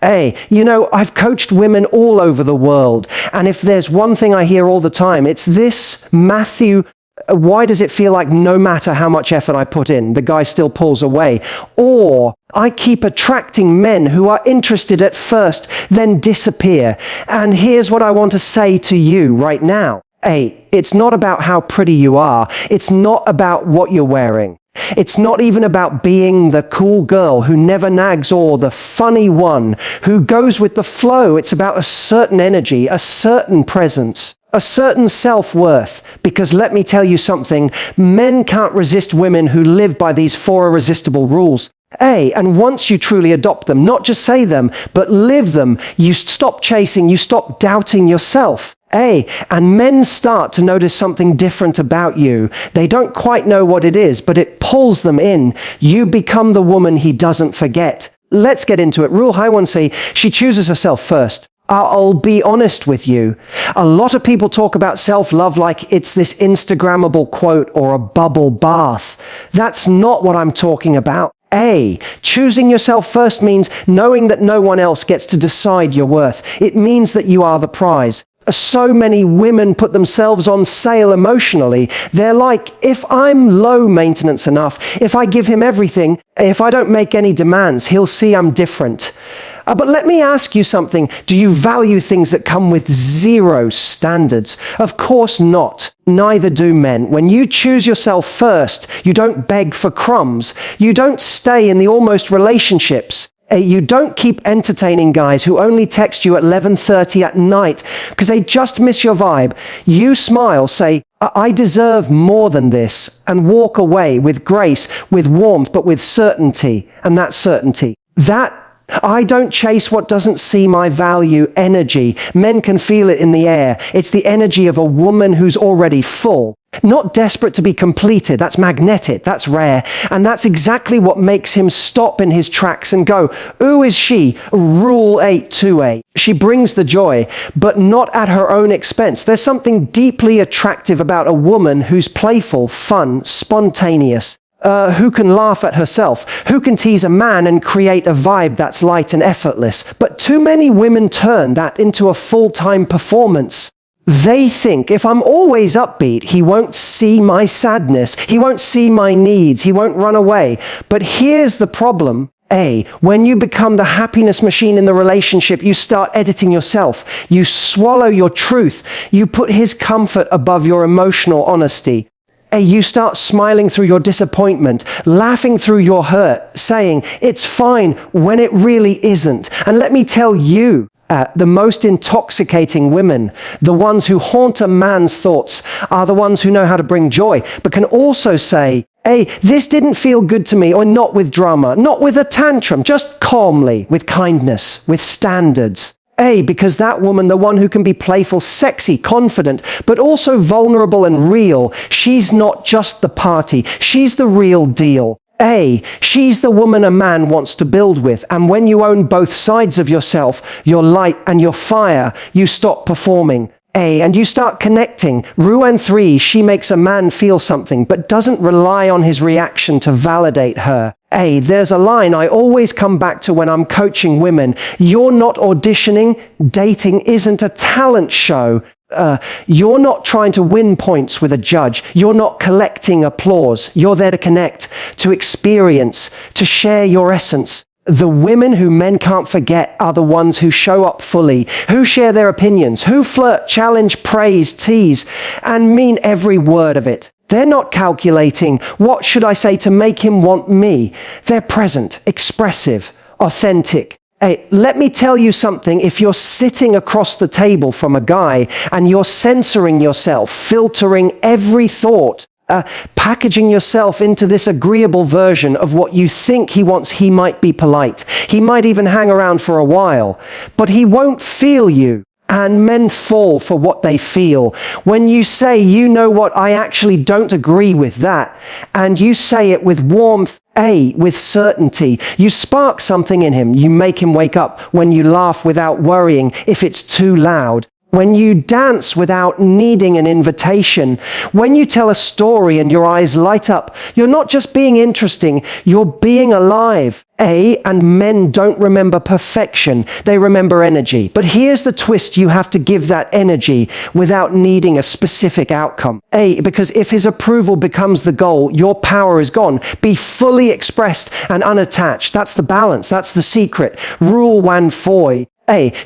I've coached women all over the world, and if there's one thing I hear all the time, it's this: Matthew, why does it feel like no matter how much effort I put in, the guy still pulls away? Or I keep attracting men who are interested at first, then disappear. And here's what I want to say to you right now. It's not about how pretty you are. It's not about what you're wearing. It's not even about being the cool girl who never nags or the funny one who goes with the flow. It's about a certain energy, a certain presence, a certain self-worth. Because let me tell you something, men can't resist women who live by these 4 irresistible rules. And once you truly adopt them, not just say them, but live them, you stop chasing, you stop doubting yourself. And men start to notice something different about you. They don't quite know what it is, but it pulls them in. You become the woman he doesn't forget. Let's get into it. Rule Hussey, she chooses herself first. I'll be honest with you. A lot of people talk about self-love like it's this Instagrammable quote or a bubble bath. That's not what I'm talking about. Choosing yourself first means knowing that no one else gets to decide your worth. It means that you are the prize. So many women put themselves on sale emotionally. They're like, if I'm low maintenance enough, if I give him everything, if I don't make any demands, he'll see I'm different. But let me ask you something. Do you value things that come with 0 standards? Of course not. Neither do men. When you choose yourself first, you don't beg for crumbs. You don't stay in the almost relationships. You don't keep entertaining guys who only text you at 11:30 at night because they just miss your vibe. You smile, say, I deserve more than this, and walk away with grace, with warmth, but with certainty. And that certainty, I don't chase what doesn't see my value energy. Men can feel it in the air. It's the energy of a woman who's already full. Not desperate to be completed. That's magnetic. That's rare. And that's exactly what makes him stop in his tracks and go, who is she? Rule 8-2A. She brings the joy, but not at her own expense. There's something deeply attractive about a woman who's playful, fun, spontaneous. Who can laugh at herself, who can tease a man and create a vibe that's light and effortless. But too many women turn that into a full-time performance. They think, if I'm always upbeat, he won't see my sadness, he won't see my needs, he won't run away. But here's the problem. When you become the happiness machine in the relationship, you start editing yourself. You swallow your truth. You put his comfort above your emotional honesty. You start smiling through your disappointment, laughing through your hurt, saying, it's fine, when it really isn't. And let me tell you, the most intoxicating women, the ones who haunt a man's thoughts, are the ones who know how to bring joy, but can also say, this didn't feel good to me, or not with drama, not with a tantrum, just calmly, with kindness, with standards. Because that woman, the one who can be playful, sexy, confident, but also vulnerable and real, she's not just the party, she's the real deal. She's the woman a man wants to build with, and when you own both sides of yourself, your light and your fire, you stop performing. And you start connecting. Rule 3, she makes a man feel something, but doesn't rely on his reaction to validate her. There's a line I always come back to when I'm coaching women. You're not auditioning. Dating isn't a talent show. You're not trying to win points with a judge. You're not collecting applause. You're there to connect, to experience, to share your essence. The women who men can't forget are the ones who show up fully, who share their opinions, who flirt, challenge, praise, tease, and mean every word of it. They're not calculating, what should I say to make him want me? They're present, expressive, authentic. Let me tell you something. If you're sitting across the table from a guy and you're censoring yourself, filtering every thought, packaging yourself into this agreeable version of what you think he wants, he might be polite. He might even hang around for a while, but he won't feel you. And men fall for what they feel. When you say, you know what, I actually don't agree with that, and you say it with warmth, with certainty, you spark something in him. You make him wake up when you laugh without worrying if it's too loud. when you dance without needing an invitation, when you tell a story and your eyes light up, you're not just being interesting, you're being alive. And men don't remember perfection, they remember energy. But here's the twist: you have to give that energy without needing a specific outcome. Because if his approval becomes the goal, your power is gone. Be fully expressed and unattached. That's the balance, that's the secret. Rule 1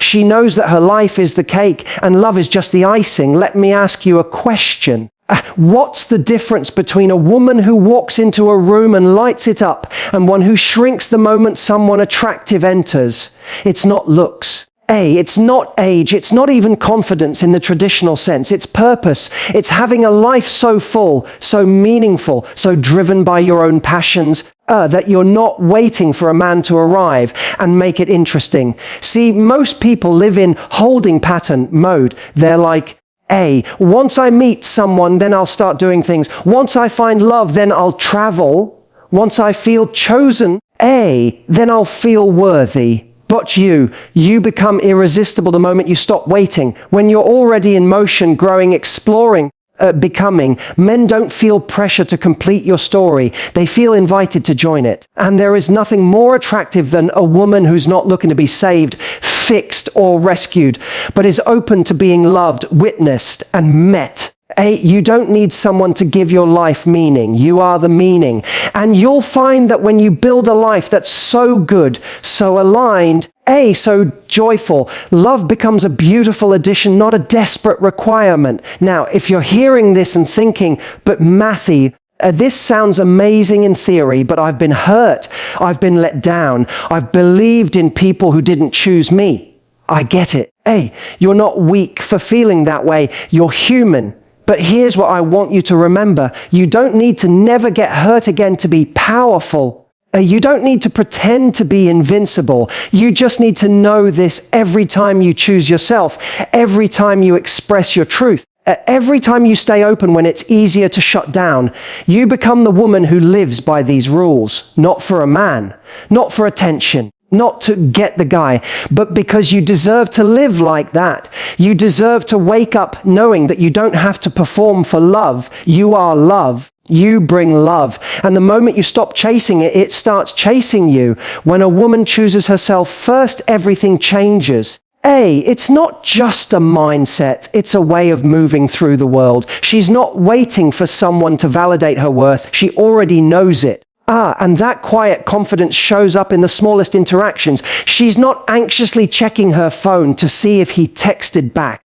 she knows that her life is the cake and love is just the icing. Let me ask you a question. What's the difference between a woman who walks into a room and lights it up and one who shrinks the moment someone attractive enters? It's not looks. It's not age. It's not even confidence in the traditional sense. It's purpose. It's having a life so full, so meaningful, so driven by your own passions, that you're not waiting for a man to arrive and make it interesting. See, most people live in holding pattern mode. They're like, once I meet someone, then I'll start doing things. Once I find love, then I'll travel. Once I feel chosen, then I'll feel worthy. But you become irresistible the moment you stop waiting. When you're already in motion, growing, exploring, becoming, men don't feel pressure to complete your story. They feel invited to join it. And there is nothing more attractive than a woman who's not looking to be saved, fixed, or rescued, but is open to being loved, witnessed, and met. You don't need someone to give your life meaning. You are the meaning. And you'll find that when you build a life that's so good, so aligned, so joyful, love becomes a beautiful addition, not a desperate requirement. Now, if you're hearing this and thinking, but Matthew, this sounds amazing in theory, but I've been hurt. I've been let down. I've believed in people who didn't choose me. I get it. You're not weak for feeling that way. You're human. But here's what I want you to remember. You don't need to never get hurt again to be powerful. You don't need to pretend to be invincible. You just need to know this every time you choose yourself, every time you express your truth, every time you stay open when it's easier to shut down. You become the woman who lives by these rules, not for a man, not for attention, not to get the guy, but because you deserve to live like that. You deserve to wake up knowing that you don't have to perform for love. You are love. You bring love. And the moment you stop chasing it, it starts chasing you. When a woman chooses herself first, everything changes. It's not just a mindset, it's a way of moving through the world. She's not waiting for someone to validate her worth. She already knows it. And that quiet confidence shows up in the smallest interactions. She's not anxiously checking her phone to see if he texted back.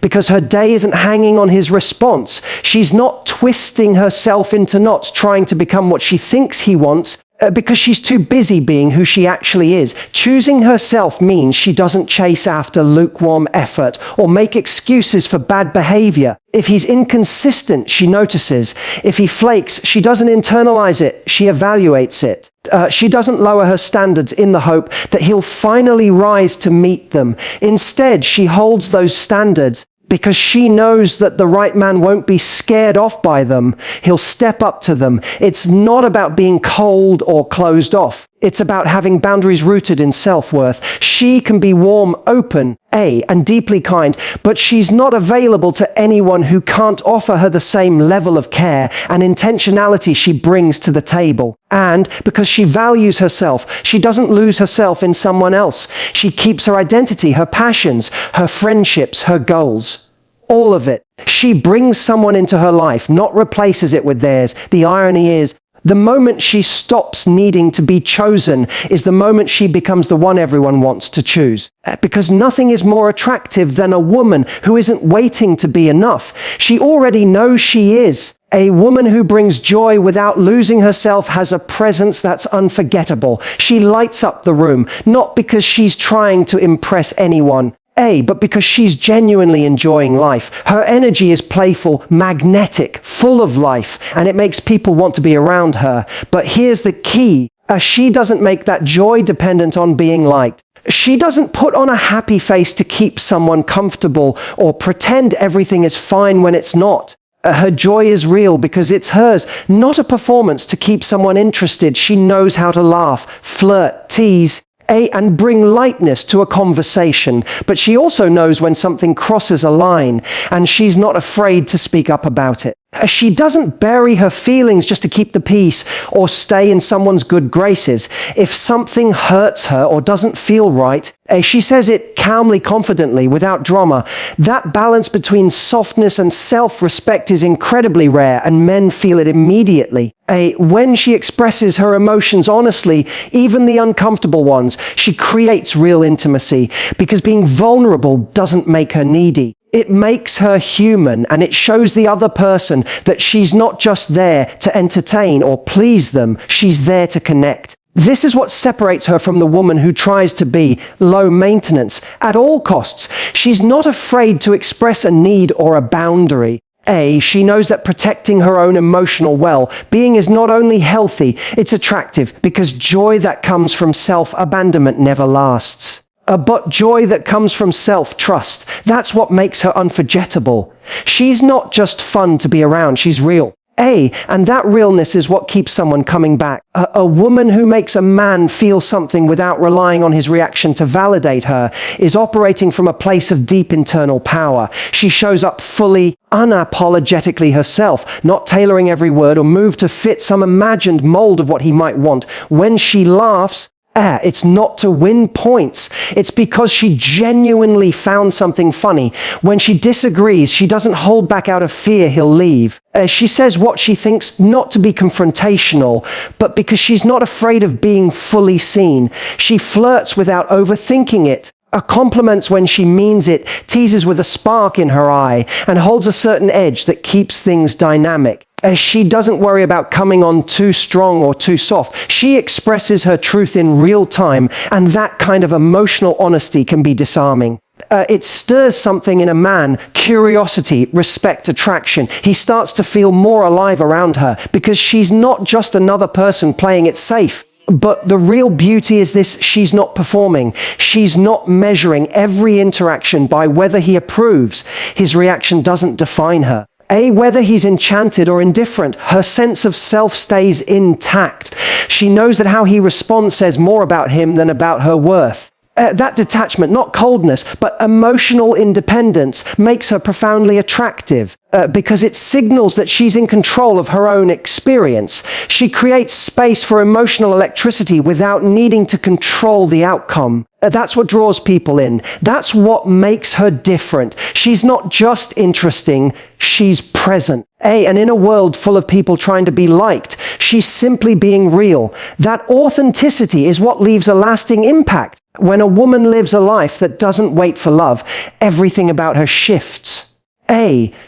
Because her day isn't hanging on his response. She's not twisting herself into knots trying to become what she thinks he wants, because she's too busy being who she actually is. Choosing herself means she doesn't chase after lukewarm effort or make excuses for bad behavior. If he's inconsistent, she notices. If he flakes, she doesn't internalize it, she evaluates it. She doesn't lower her standards in the hope that he'll finally rise to meet them. Instead, she holds those standards because she knows that the right man won't be scared off by them. He'll step up to them. It's not about being cold or closed off. It's about having boundaries rooted in self-worth. She can be warm, open, and deeply kind, but she's not available to anyone who can't offer her the same level of care and intentionality she brings to the table. And because she values herself, she doesn't lose herself in someone else. She keeps her identity, her passions, her friendships, her goals. All of it. She brings someone into her life, not replaces it with theirs. The irony is, the moment she stops needing to be chosen is the moment she becomes the one everyone wants to choose. Because nothing is more attractive than a woman who isn't waiting to be enough. She already knows she is. A woman who brings joy without losing herself has a presence that's unforgettable. She lights up the room, not because she's trying to impress anyone, but because she's genuinely enjoying life. Her energy is playful, magnetic, full of life, and it makes people want to be around her. But here's the key. She doesn't make that joy dependent on being liked. She doesn't put on a happy face to keep someone comfortable or pretend everything is fine when it's not. Her joy is real because it's hers, not a performance to keep someone interested. She knows how to laugh, flirt, tease, And bring lightness to a conversation. But she also knows when something crosses a line, and she's not afraid to speak up about it. She doesn't bury her feelings just to keep the peace or stay in someone's good graces. If something hurts her or doesn't feel right, she says it calmly, confidently, without drama. That balance between softness and self-respect is incredibly rare, and men feel it immediately. When she expresses her emotions honestly, even the uncomfortable ones, she creates real intimacy, because being vulnerable doesn't make her needy. It makes her human, and it shows the other person that she's not just there to entertain or please them, she's there to connect. This is what separates her from the woman who tries to be low maintenance at all costs. She's not afraid to express a need or a boundary. She knows that protecting her own emotional well-being is not only healthy, it's attractive, because joy that comes from self-abandonment never lasts. But joy that comes from self-trust, that's what makes her unforgettable. She's not just fun to be around, she's real. And that realness is what keeps someone coming back. A woman who makes a man feel something without relying on his reaction to validate her is operating from a place of deep internal power. She shows up fully, unapologetically herself, not tailoring every word or move to fit some imagined mold of what he might want. When she laughs, it's not to win points. It's because she genuinely found something funny. When she disagrees, she doesn't hold back out of fear he'll leave. She says what she thinks, not to be confrontational, but because she's not afraid of being fully seen. She flirts without overthinking it. Compliments when she means it, teases with a spark in her eye, and holds a certain edge that keeps things dynamic. She doesn't worry about coming on too strong or too soft. She expresses her truth in real time, and that kind of emotional honesty can be disarming. It stirs something in a man: curiosity, respect, attraction. He starts to feel more alive around her, because she's not just another person playing it safe. But the real beauty is this: she's not performing. She's not measuring every interaction by whether he approves. His reaction doesn't define her. Whether he's enchanted or indifferent, her sense of self stays intact. She knows that how he responds says more about him than about her worth. That detachment, not coldness, but emotional independence, makes her profoundly attractive, because it signals that she's in control of her own experience. She creates space for emotional electricity without needing to control the outcome. That's what draws people in. That's what makes her different. She's not just interesting, she's present. And in a world full of people trying to be liked, she's simply being real. That authenticity is what leaves a lasting impact. When a woman lives a life that doesn't wait for love, everything about her shifts.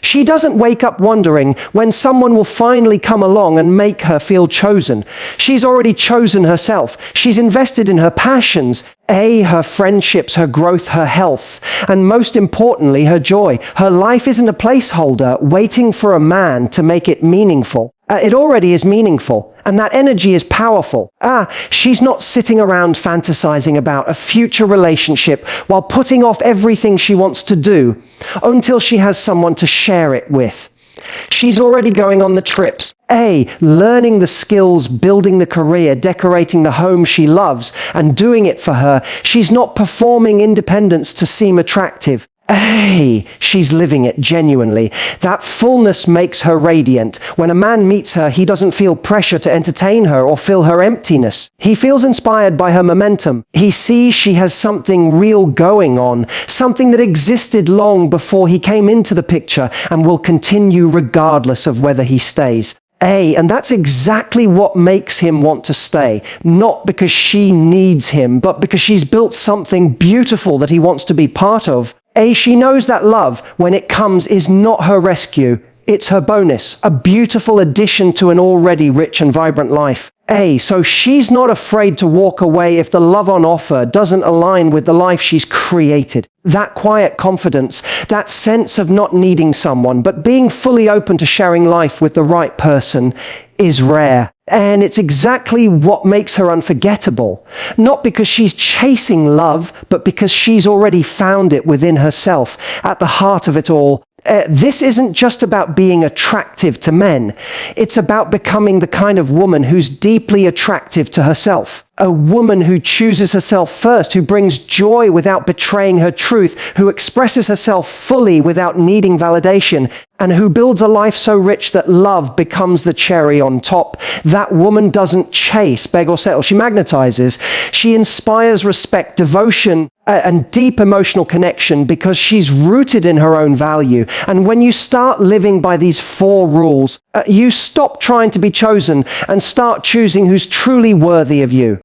She doesn't wake up wondering when someone will finally come along and make her feel chosen. She's already chosen herself. She's invested in her passions, her friendships, her growth, her health, and most importantly, her joy. Her life isn't a placeholder waiting for a man to make it meaningful. It already is meaningful, and that energy is powerful. She's not sitting around fantasizing about a future relationship while putting off everything she wants to do until she has someone to share it with. She's already going on the trips, learning the skills, building the career, decorating the home she loves, and doing it for her. She's not performing independence to seem attractive. She's living it genuinely. That fullness makes her radiant. When a man meets her, he doesn't feel pressure to entertain her or fill her emptiness. He feels inspired by her momentum. He sees she has something real going on, something that existed long before he came into the picture and will continue regardless of whether he stays. And that's exactly what makes him want to stay. Not because she needs him, but because she's built something beautiful that he wants to be part of. She knows that love, when it comes, is not her rescue. It's her bonus, a beautiful addition to an already rich and vibrant life. So she's not afraid to walk away if the love on offer doesn't align with the life she's created. That quiet confidence, that sense of not needing someone, but being fully open to sharing life with the right person, is rare. And it's exactly what makes her unforgettable. Not because she's chasing love, but because she's already found it within herself, at the heart of it all. This isn't just about being attractive to men. It's about becoming the kind of woman who's deeply attractive to herself. a woman who chooses herself first, who brings joy without betraying her truth, who expresses herself fully without needing validation, and who builds a life so rich that love becomes the cherry on top. That woman doesn't chase, beg, or settle. She magnetizes. She inspires respect, devotion, and deep emotional connection because she's rooted in her own value. And when you start living by these 4 rules, you stop trying to be chosen and start choosing who's truly worthy of you.